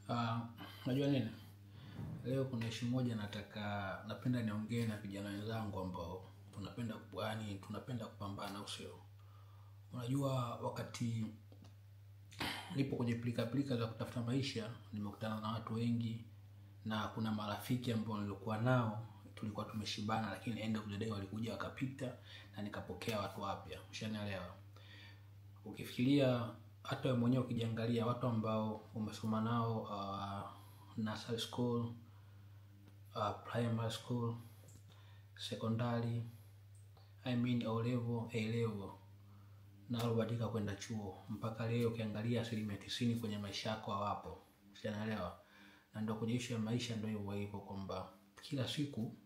Ah, Unajua nini? Leo kuna issue moja napenda niongee na vijana wenzangu ambao tunapenda kupambana, usio. Unajua wakati nipo kwenye pilika za kutafuta maisha, nimekutana na watu wengi na kuna marafiki ambao nilikuwa nao, tulikuwa tumeshibana, lakini end of the day walikuja wakapita na nikapokea watu wapya. Ushanielewa? Ukifikiria hata wewe mwenyewe ukijiangalia watu ambao umesoma nao nursery school, primary school, secondary, O level, A level, na walibadilika kwenda chuo, mpaka leo ukiangalia 90% kwenye maisha yako hawapo. Unaelewa? Na ndio kwenye issue ya maisha ndio hivyo kwamba kila siku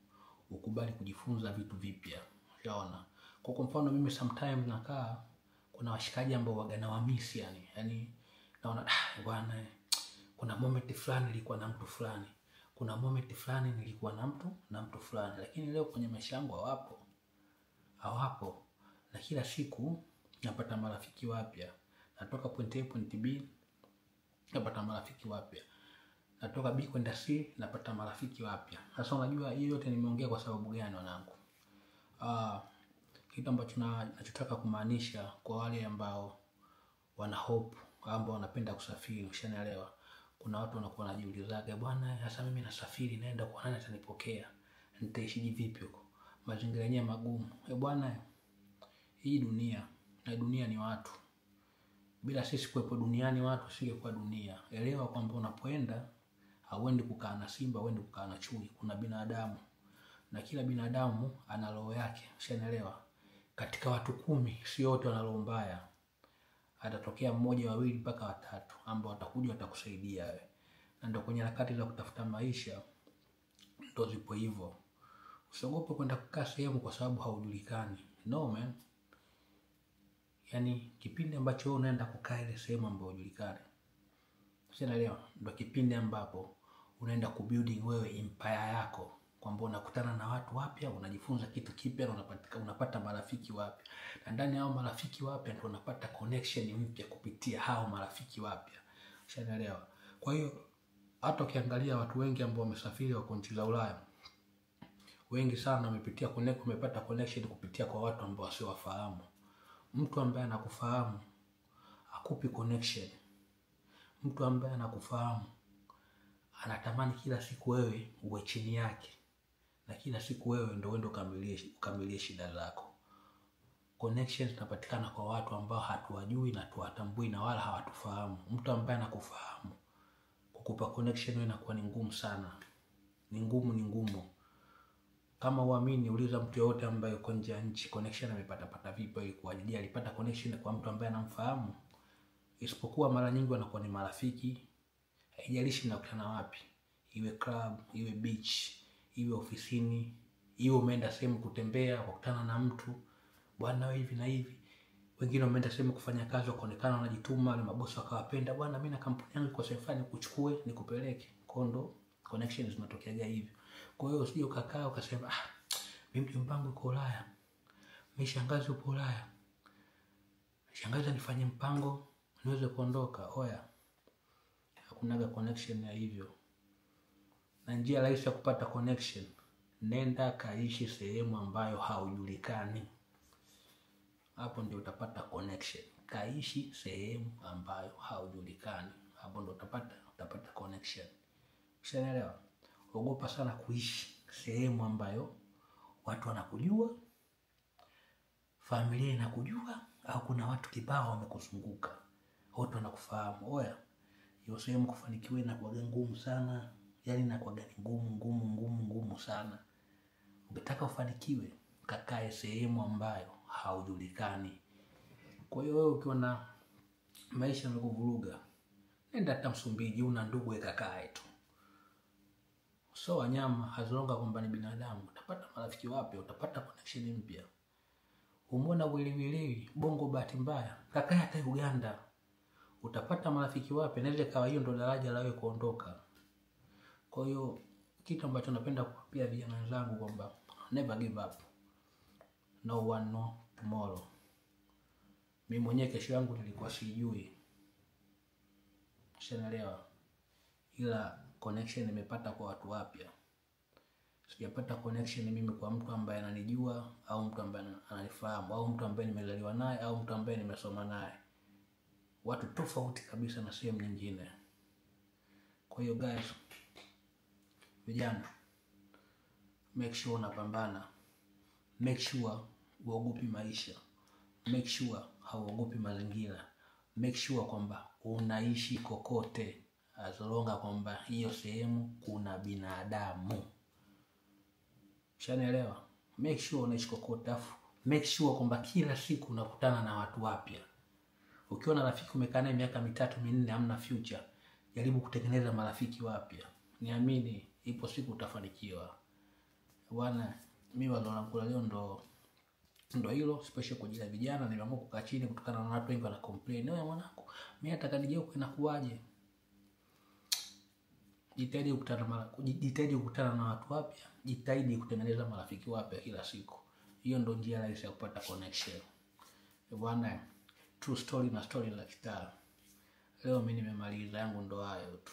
ukubali kujifunza vitu vipya. Unaona? Kwa mfano mimi sometimes nakaa, kuna washikaji ambao waga wa miss yani naona bwana, kuna moment fulani nilikuwa na mtu fulani, kuna moment fulani nilikuwa na mtu fulani, lakini leo kwenye maisha yangu hawapo. Na kila siku napata marafiki wapya. Natoka point A point B, napata marafiki wapya. Natoka B kwenda C, napata marafiki wapya. Sasa unajua hiyo yote nimeongea kwa sababu gani wanangu? Kitu ambacho nachotaka kumaanisha kwa wale ambao wana hope, ambao wanapenda kusafiri. Ushanielewa? Kuna watu wanakuwa wanajiulizaga, bwana sasa mimi nasafiri naenda kwa nani atanipokea? Nitaishije vipi huko? Mazingira yenyewe magumu. Bwana, hii dunia, na dunia ni watu. Bila sisi kuwepo duniani watu singekuwa dunia. Elewa kwamba unapoenda hauendi kukaa na simba, hauendi kukaa na chui. Kuna binadamu. Na kila binadamu ana roho yake. Ushanielewa? Katika watu 10, si wote wana roho mbaya. Atatokea mmoja, wawili mpaka watatu ambao watakuja watakusaidia wewe. Na ndio kwenye harakati za kutafuta maisha ndio zipo hivyo. Usiogope kwenda kukaa sehemu kwa sababu haujulikani. No man. Yani kipindi ambacho wewe unaenda kukaa ile sehemu ambayo hujulikani, unaelewa, ndio kipindi ambapo unaenda kubuilding wewe empire yako, kwamba unakutana na watu wapya, unajifunza kitu kipya na unapata marafiki wapya. Na ndani hao marafiki wapya ndio unapata connection mpya kupitia hao marafiki wapya. Unaelewa? Kwa hiyo hata ukiangalia watu wengi ambao wamesafiri wa nchi za Ulaya, wengi sana wamepata connection kupitia kwa watu ambao wasiowafahamu. Mtu ambaye anakufahamu akupi connection. Mtu ambaye anakufahamu anatamani kila siku wewe uwe chini yake, na kila siku wewe ndio uende ukamilishe shida zako. Connections zinapatikana kwa watu ambao hatuwajui na tuwatambui na wala hawatufahamu. Mtu ambaye anakufahamu kukupa connection wewe inakuwa ni ngumu sana. Ni ngumu. Kama uamini, uliza mtu yote ambaye yuko nje ya nchi connection amepata vipi, ilikuwa je, alipata connection kwa mtu ambaye anamfahamu? Isipokuwa mara nyingi wanakuwa ni marafiki. Haijalishi mnakutana wapi, iwe club, iwe beach, iwe ofisini, iwe umeenda sehemu kutembea wakutana na mtu, bwana wewe hivi na hivi. Wengine wameenda sehemu kufanya kazi wakaonekana wanajituma, wale mabosi wakawapenda, bwana mimi na kampuni yangu kwa sehemu fulani nikuchukue nikupeleke. Kondo connections zinatokea hivyo. Kwa hiyo usije ukakaa ukasema mimi mjomba wangu yuko Ulaya, mimi shangazi yuko Ulaya, shangazi nifanye mpango niweze kuondoka. Oya, hakunaga connection ya hivyo. Na njia rahisi ya kupata connection, nenda kaishi sehemu ambayo haujulikani. Hapo ndio utapata connection. Kaishi sehemu ambayo haujulikani, hapo ndio utapata connection. Unaelewa? Ogopa sana kuishi sehemu ambayo watu wanakujua, familia inakujua, au kuna watu kibao wamekuzunguka, wote wanakufahamu. Oya, hiyo sehemu kufanikiwa inakuwa ngumu sana. Yani inakuwa ngumu sana. Ukitaka ufanikiwe, kakae sehemu ambayo haujulikani. Kwa hiyo wewe ukiona maisha yamekuvuruga, nenda hata Msumbiji, una ndugu weka kae tu. So wanyama hazonga kwamba ni binadamu, utapata marafiki wapya, utapata connection mpya. Umeona wili Bongo bahati mbaya, kakae hata Uganda, utapata marafiki wapya. Naweza kawa hiyo ndio daraja la wewe kuondoka. Kwa hiyo kitu ambacho napenda kuambia vijana wenzangu kwamba never give up. No one know tomorrow. Mimi mwenyewe kesho yangu nilikuwa sijui. Unaelewa? ila connection nimepata kwa watu wapya. Sijapata connection mimi kwa mtu ambaye ananijua au mtu ambaye ananifahamu au mtu ambaye nimezaliwa naye au mtu ambaye nimesoma naye. Watu tofauti kabisa na sehemu nyingine. Kwa hiyo guys, vijana, make sure unapambana. Make sure uogopi maisha. Make sure hauogopi mazingira. Make sure kwamba unaishi kokote as long as kwamba hiyo sehemu kuna binadamu. Ushanielewa? Make sure unaishi kokote, afu make sure kwamba kila siku unakutana na watu wapya. Ukiwa na rafiki umekaa naye miaka 3-4 hamna future, jaribu kutengeneza marafiki wapya. Niamini ipo siku utafanikiwa. Bwana, mimi wazo langu leo ndo hilo, special kwa ajili ya vijana. Nimeamua kukaa chini kutokana na watu wengi wana complain. Wewe mwanangu, mimi nataka nije huko, inakuaje? Jitahidi kukutana na watu wapya, jitahidi kutengeneza marafiki wapya kila siku. Hiyo ndo njia rahisi ya kupata connection. Bwana, true story na story la kitaa. Leo mimi nimemaliza, yangu ndo hayo tu.